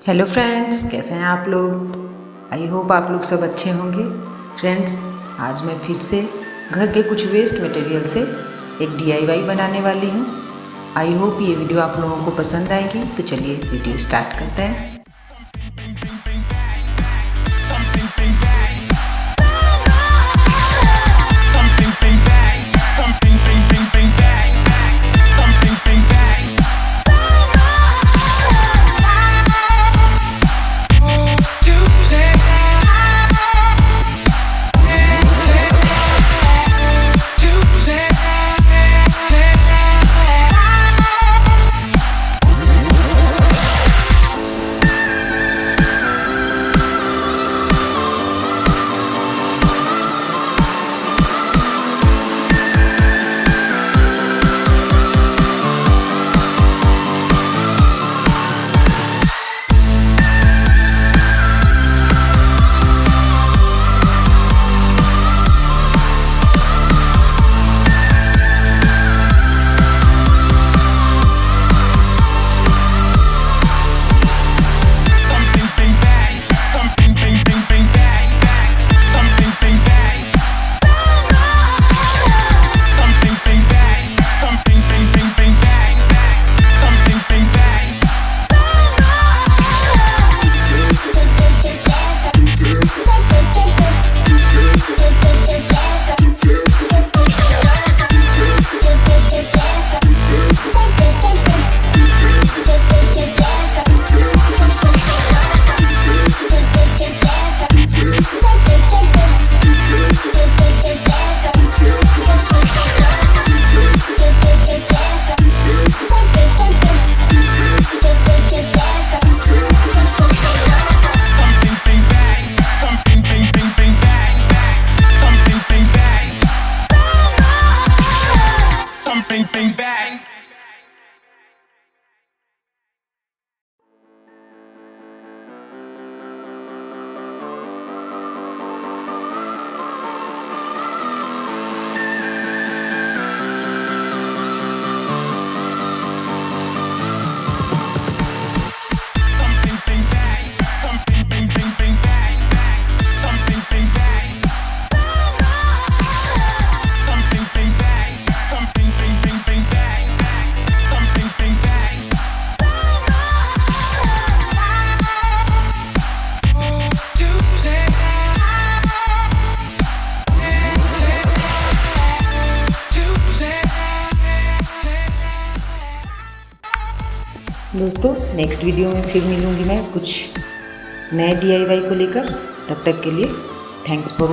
Hello friends, कैसे हैं आप लोग। आई होप आप लोग सब अच्छे होंगे। फ्रेंड्स, आज मैं फिर से घर के कुछ वेस्ट मटेरियल से एक DIY बनाने वाली हूँ। आई होप ये वीडियो आप लोगों को पसंद आएगी। तो चलिए वीडियो स्टार्ट करते हैं। Bang bang. दोस्तों, नेक्स्ट वीडियो में फिर मिलूँगी मैं कुछ नए DIY को लेकर। तब तक के लिए थैंक्स फॉर